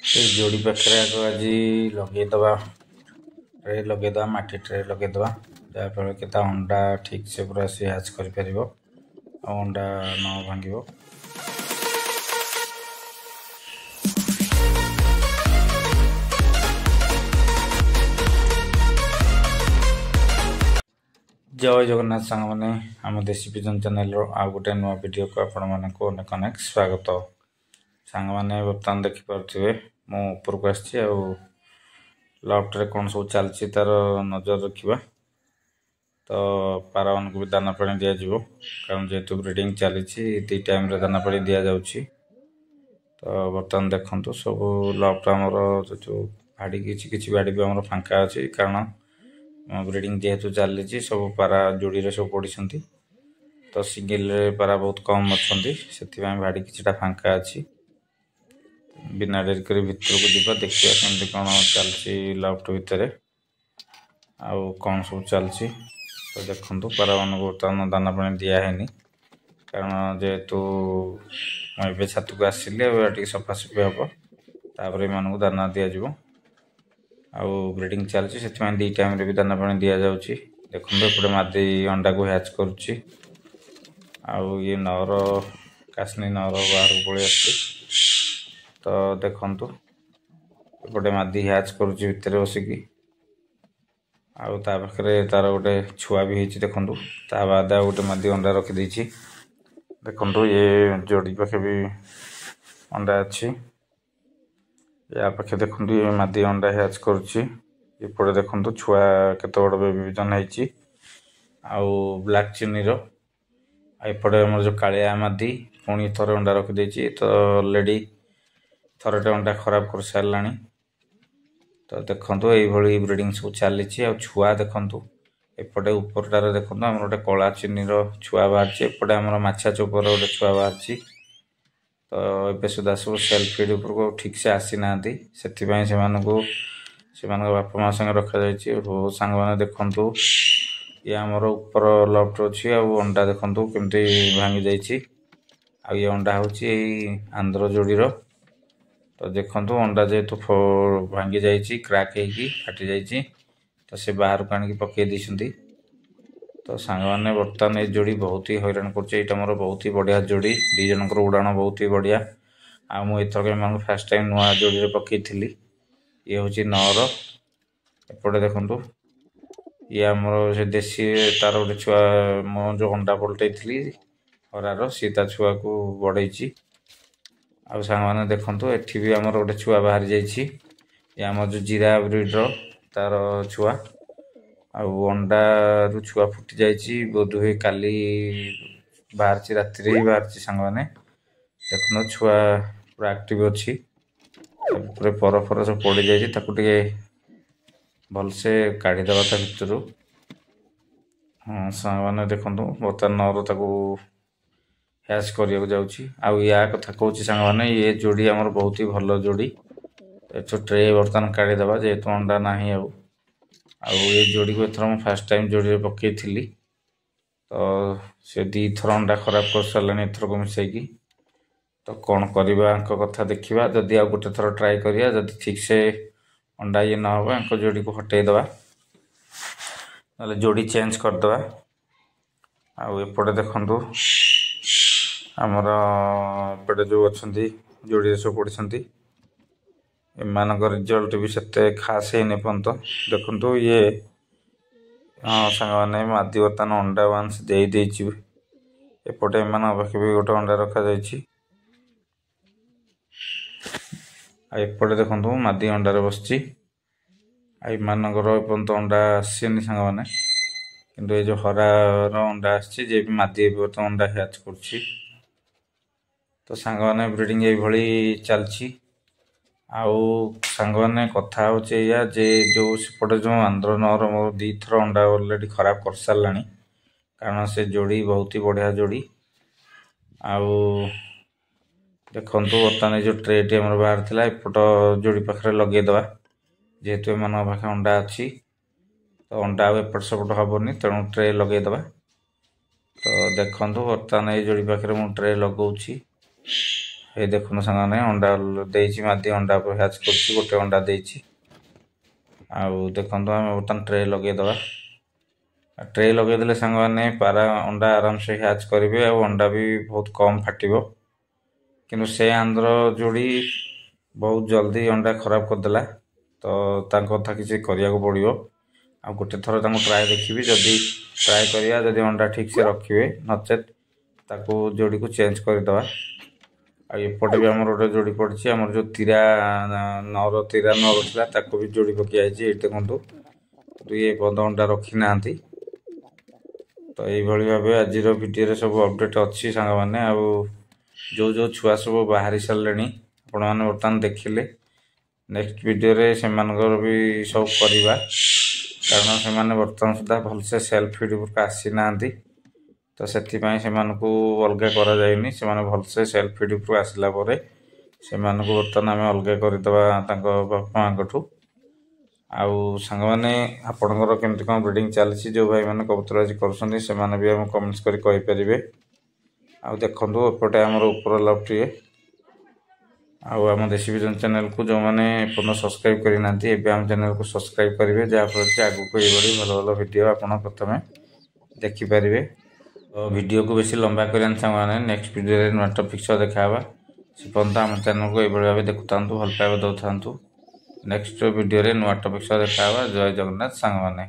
ଏ ଯୋଡ଼ି ପାଖରେ ଆଗ ଆଜି ଲଗେଇଦେବା ट्रे लगेदा माटी ट्रे लगेदा जहाँफल कि अंडा ठीक से पूरा सी हैच कर अंडा न भांग जय जगन्नाथ सांग मैंने आम देसी पिजन चैनल आउ गोटे नुआ वीडियो को आपण मानक अनेक अनेक स्वागत सांग मैंने बर्तमान देखिपे मुझक आसी लफ्ट कौन सब चलती तार नजर रखा तो पारा मान को भी दाना पानी दि जाव कारण जेहेतु ब्रिडिंग चली दी टाइम दाना पानी दि जाऊँगी तो बर्तमान देखु सब लफ्ट आमर जो भाड़ी किसी बाड़ी भी आम फांका अच्छी कारण ब्रिडिंग जेहेतु चली सब पारा जोड़ी सब पड़ी तो सिंगल पारा बहुत कम अच्छा से भाड़ी किसी फांका अच्छी बिना डेरी कर भितर को जीवा देखिए केमती कौन चलती लफ्ट भितर आउ कौन सब चलती तो देखु पारा मान बर्तमान दाना पानी दिहैनि कारण जेहेतु मुझे छात को आसिले सफासफी हम तापर मान दाना दिज्व आउ ब्रिडिंग चलती से दी टाइम भी दाना पानी दि जाऊँगी देखो एपटे मादी अंडा को हैच करुच्ची आउ ये नर कासनी नर बाहर को पलि आस तो देखु एपटे मादी हैच करुच्ची भितर बसिकी आउ ता पाखरे तार गोटे छुआ भी होती देखु ता बाद आ गोटे मादी अंडा रखिदे देखु ये जोड़ी पाखे भी अंडा अच्छी या पाखे देखु ये मादी अंडा हैच करुच्ची एपटे देखु छुआ केत बड़ विभाजन होती आउ ब्लैक चिन्नीर एपटे आम जो कालिया मादी पुणी थोड़े अंडा रखिदे तो ऑलरेडी थरटे अंडा खराब कर सारा तो देखो ये ब्रिडिंग सब चली छुआ देखु एपटे उपरटार देखो आम गोटे कला चिन्नीर छुआ बाहर एपटे आम माछा चोपर गोटे छुआ बाहर तो ये सुधा सब सेल्फ फीड उपरको ठीक से आसी ना से बापा माँ संगे रखा जाइए सांग मैंने देखु ये आमर ऊपर लफ्ट अच्छी अंडा देखु केमती भांगी जाइए ये अंडा हूँ आंध्र जोड़ीर तो देखु अंडा जेहेतु भांगी जाइए क्राक होगी फाटी जाइए तो से बाहर को आनिक पकई देती तो सांग मैंने बर्तमान ये जोड़ी बहुत ही हैरान कर मोर बहुत ही बढ़िया जोड़ी दी जनकर उड़ाण बहुत ही बढ़िया आ मुझे फास्ट टाइम नुआ जोड़ी पकई थी ये हूँ नर एपटे देखु ये आमर से देसी तार गोटे छुआ मो जो अंडा पलटई थी हरार सी ता छुआ को बढ़ई आ सांग मैंने देखु एठी भी आमर गोटे छुआ बाहरी जाइए ये आम जो जीरा ब्रिड्र तार छुआ अंडा रु छुआ फुटी जाइए बोध हुए काली बाहर राति ही बाहर सांग मैंने देखु छुआ पूरा एक्टिव अच्छी पर फर सब पड़ जाए भलसे काढ़ीदे भितर हाँ सांग मैंने देखु बर्तमान नर ताकू हैच करने जाऊँगी आउ या कथा कहूँ सांग मैंने ये जोड़ी आमर बहुत ही भल जोड़ी तो ट्रे बर्तमान काढ़ीदे जेहेतु अंडा ना ये जोड़ी को एथर मुझे फास्ट टाइम जोड़ी पकई थी तो से दी थर अंडा खराब कर सारे एथर को मिसैकी तो कौन करवा कथा देखा जदि आ गोटे थर ट्राए करिया जदि ठीक से अंडा ये न हो जोड़ी को हटेदवा ना जोड़ी चेंज करदे आउपटे देखु आमर एपटे जो अच्छा जोड़ी सब पड़ी एमान रिजल्ट भी से खास है पर्यंत देखु ये हाँ सांग मैंने मादी बर्तमान अंडा वान्स दे एपटे एम पाखे भी गोटे अंडा रखा जाइए एपटे देखु मादी अंडार बसची आमानकर एपर्यंत अंडा आसेनि सांग मैंने किंतु ये जो हरार अंडा आसी जे भी मादी बर्तमान अंडा हैच कर तो सांग मैंने ब्रिडिंग ये चलती आउ सांग मैंने कथा होचे या जे जो सेपटे जो आंध्र नर मोर दी थर अंडा ऑलरेडी खराब कर सारा कारण से जोड़ी बहुत ही बढ़िया जोड़ी आउ देखु बर्तमान जो ट्रेटी आम बाहर था एपट जोड़ी पाखे लगेदे जेहेतु एम पाखे अंडा अच्छी तो अंडा एपट सेपट हेनी तेणु ट्रे लगेदे तो देखु बर्तमान ये जोड़ी पाखे मुझे ट्रे लगाऊँ ये देखो सामने अंडा देइछि मादी अंडा पर हैच करछि गोटे अंडा देइछि आउ देखंतु हम बर्तन ट्रे लगे दवा ट्रे लगे देले संग माने पारा अंडा आराम से हैच करिवे आ अंडा भी बहुत कम फाटिबो किंतु से आंध्र जोड़ी बहुत जल्दी अंडा खराब कर देला तो तांको कथा किसी करिया को पड़िबो आ गोटे थर तांको ट्राई देखिबी जदी ट्राई करिया जदी अंडा ठीक से रखिवे नचेत ताको जोड़ी को चेंज कर दवा आ एपटे भी हमर गोटे जोड़ी पड़छि हमर जो तीरा नर थिला ताको भी जोड़ी पकि आइछि एते देखंतु दुई बंद अंडा रखी नांती तो यही भाव आज वीडियो रे सब अपडेट अच्छी सांग माने आ जो जो छुआ सब बाहरी सारे आपण मैंने बर्तमान देखिले नेक्स्ट वीडियो रे से भी सब करवा कारण से बर्तमान सुधा भलसे सेल्फ फीड उपरक आसी ना तो से अलग कर भलसे सेल्फ फीड उपरक आसला से बर्तमान आम अलग करदे बापा माँ आउ सांग मैंने आपणकर केमती कौन ब्रिडिंग चली जो भाई मैंने कबूतरबाजी कर भी आम कमेंट्स करें आउ देखु एपटे आमर उपर लफ्टे आम देसी विजन चैनल को जो मैंने पुनः सब्सक्राइब करना आम चैनल को सब्सक्राइब करेंगे जहाँफल आगू को ये भल भल वीडियो आप प्रथम देखिपारे तो वीडियो को बेसी लंबा करने सांगे नेक्स्ट वीडियो नुआ टॉपिक सह देखा से पर्यटन आम चैनल को ये भाव देखु था भल पाइबा दौ था नेक्स्ट वीडियो नुआ टॉपिक सह देखा जय जगन्नाथ सांग मैंने।